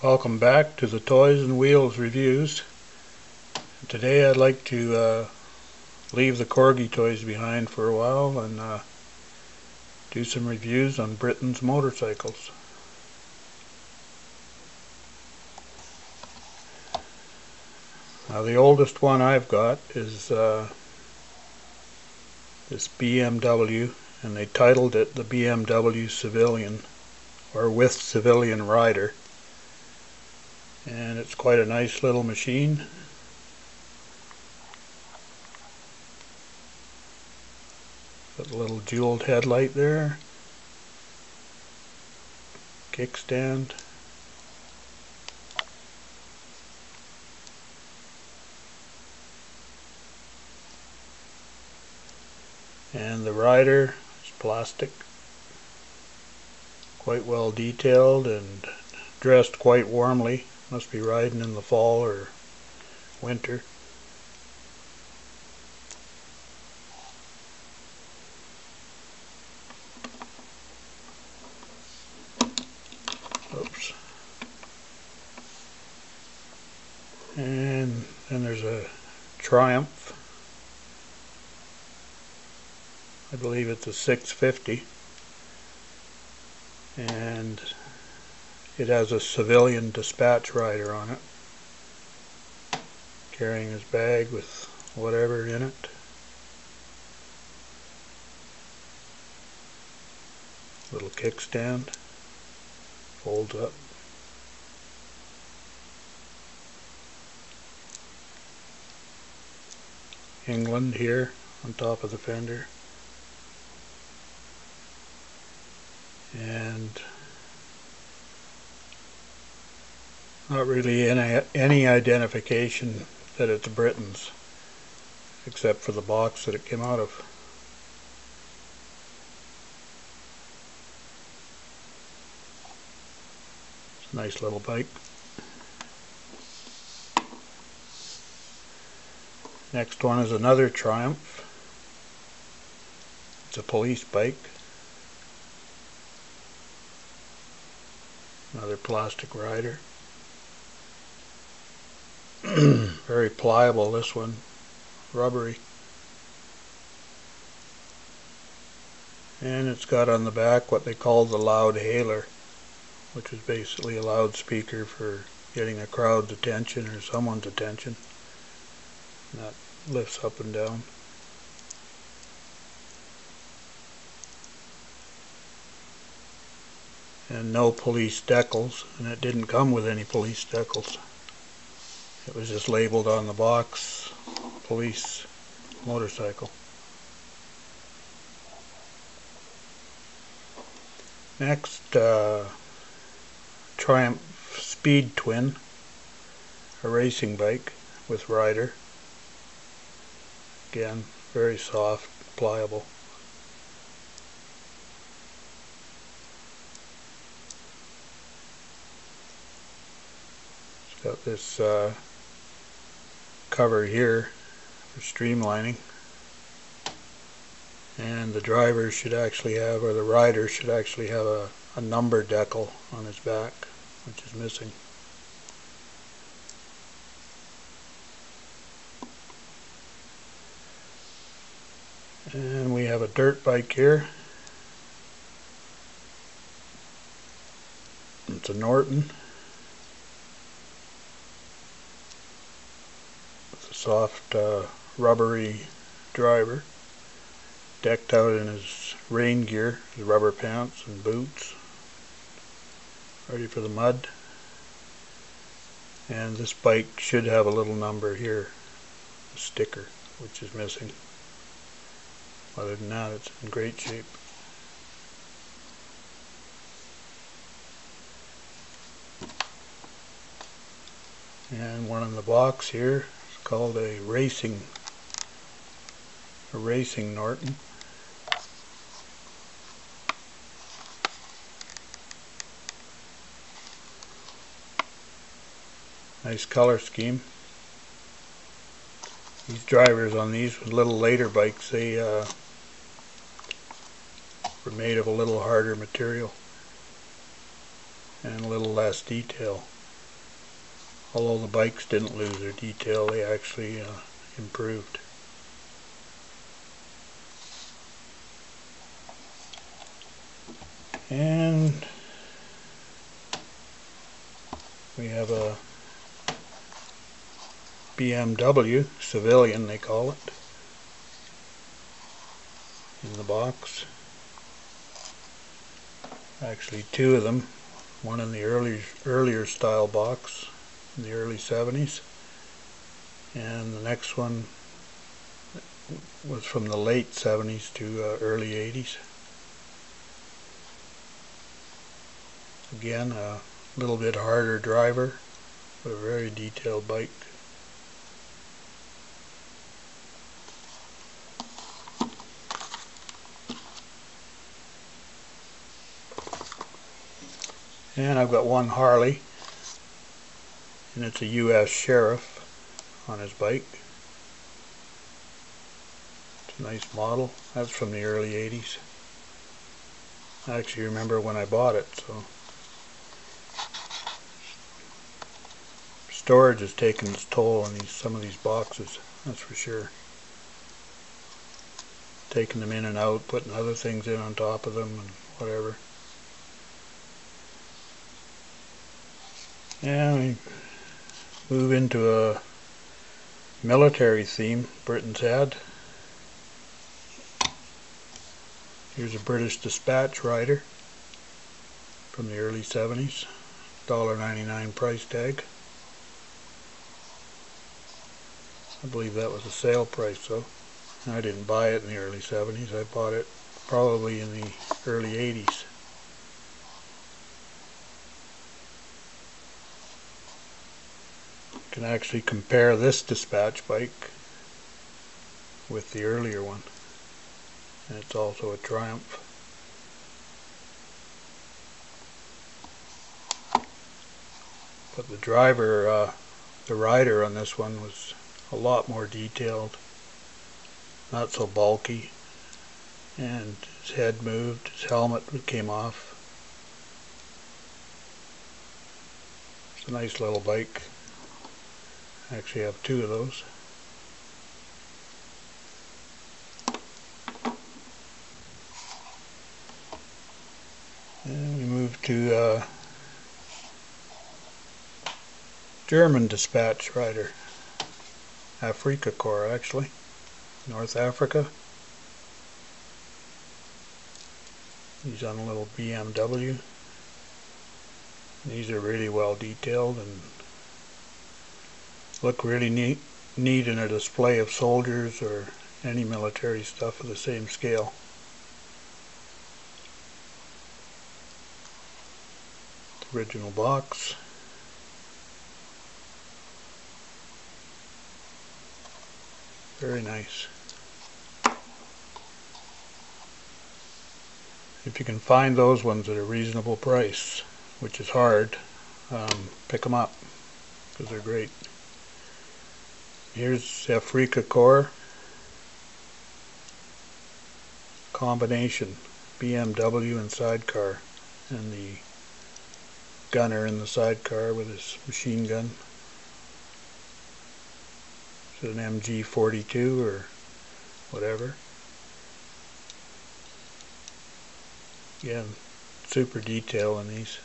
Welcome back to the Toys and Wheels reviews. Today I'd like to leave the Corgi toys behind for a while and do some reviews on Britain's motorcycles. Now the oldest one I've got is this BMW, and they titled it the BMW Civilian, or with Civilian Rider. And it's quite a nice little machine. Got a little jeweled headlight there, kickstand, and the rider is plastic, quite well detailed and dressed quite warmly. Must be riding in the fall or winter. Oops. And then there's a Triumph. I believe it's a 650. And it has a civilian dispatch rider on it, carrying his bag with whatever in it. Little kickstand, folds up. England here on top of the fender. And not really any identification that it's Britain's, except for the box that it came out of. It's a nice little bike. Next one is another Triumph. It's a police bike. Another plastic rider. Very pliable, this one, rubbery. And it's got on the back what they call the loud hailer, which is basically a loudspeaker for getting a crowd's attention or someone's attention. And that lifts up and down. And no police decals, and it didn't come with any police decals. It was just labeled on the box, police motorcycle. Next, Triumph Speed Twin, a racing bike with rider. Again, very soft, pliable. It's got this cover here for streamlining, and the driver should actually have, or the rider should actually have a number decal on his back, which is missing. And we have a dirt bike here. It's a Norton. Soft rubbery driver, decked out in his rain gear, his rubber pants and boots, ready for the mud. And this bike should have a little number here, a sticker, which is missing. Other than that, it's in great shape. And one in the box here, called a racing Norton. Nice color scheme. These drivers on these little later bikes, they were made of a little harder material and a little less detail. Although the bikes didn't lose their detail, they actually improved. And we have a BMW, civilian they call it, in the box. Actually two of them, one in the earlier style box in the early 70s, and the next one was from the late 70s to early 80s. Again, a little bit harder driver, but a very detailed bike. And I've got one Harley, and it's a U.S. Sheriff on his bike. It's a nice model. That's from the early 80s. I actually remember when I bought it, so storage has taken its toll on some of these boxes, that's for sure. Taking them in and out, putting other things in on top of them and whatever. And we move into a military theme Britain's had. Here's a British dispatch rider from the early 70s. $1.99 price tag. I believe that was a sale price though. I didn't buy it in the early 70s. I bought it probably in the early 80s. You can actually compare this dispatch bike with the earlier one, and it's also a Triumph. But the rider on this one was a lot more detailed, not so bulky, and his head moved, his helmet came off. It's a nice little bike. I actually have two of those. And we move to German dispatch rider, Afrika Korps actually, North Africa. He's on a little BMW. These are really well detailed and look really neat in a display of soldiers or any military stuff of the same scale. The original box. Very nice. If you can find those ones at a reasonable price, which is hard, pick them up because they're great. Here's Afrika Korps combination, BMW and sidecar, and the gunner in the sidecar with his machine gun. Is it an MG42 or whatever? Again, super detail in these.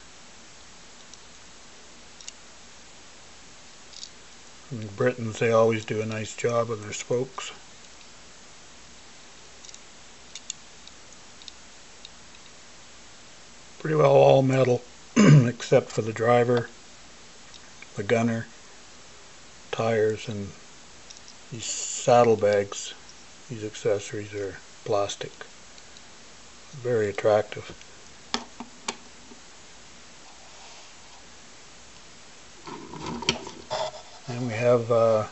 And the Britons, they always do a nice job on their spokes. Pretty well all metal, except for the driver, the gunner, tires, and these saddlebags. These accessories are plastic. Very attractive. And we have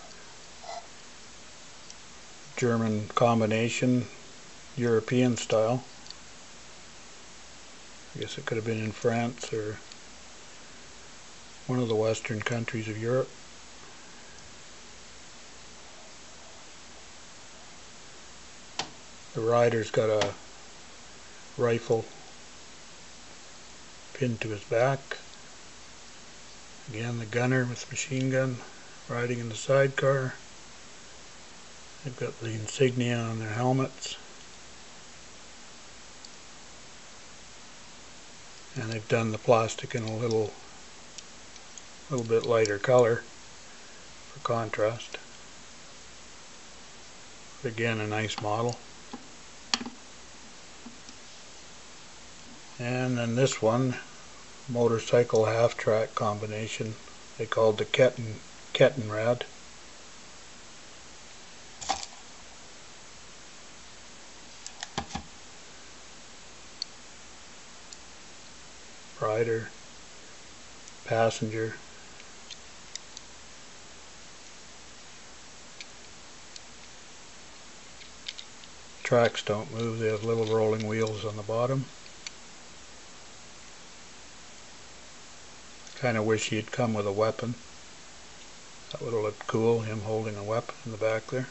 German combination, European style. I guess it could have been in France or one of the western countries of Europe. The rider's got a rifle pinned to his back, Again, the gunner with machine gun riding in the sidecar. They've got the insignia on their helmets. And they've done the plastic in a little bit lighter color for contrast. But again, a nice model. And then this one, motorcycle half-track combination, they called the Kettenrad. Rider, passenger. Tracks don't move, they have little rolling wheels on the bottom. Kinda wish he'd come with a weapon. That would have looked cool, him holding a weapon in the back there.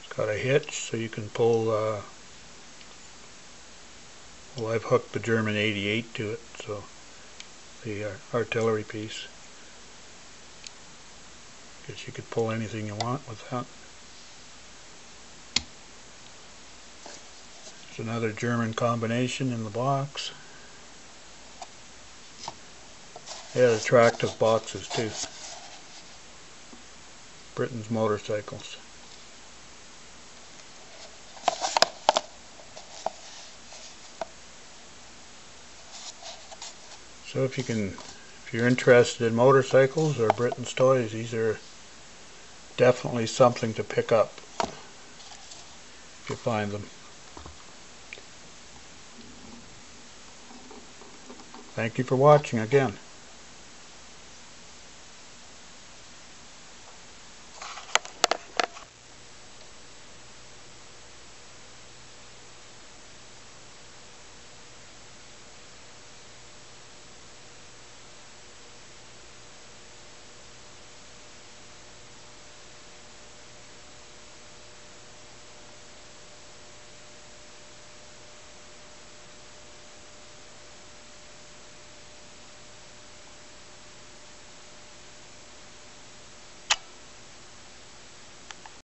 It's got a hitch so you can pull, well, I've hooked the German 88 to it, so the artillery piece. Guess you could pull anything you want with that. There's another German combination in the box. They had attractive boxes too. Britain's motorcycles. So if you're interested in motorcycles or Britain's toys, these are definitely something to pick up if you find them. Thank you for watching again.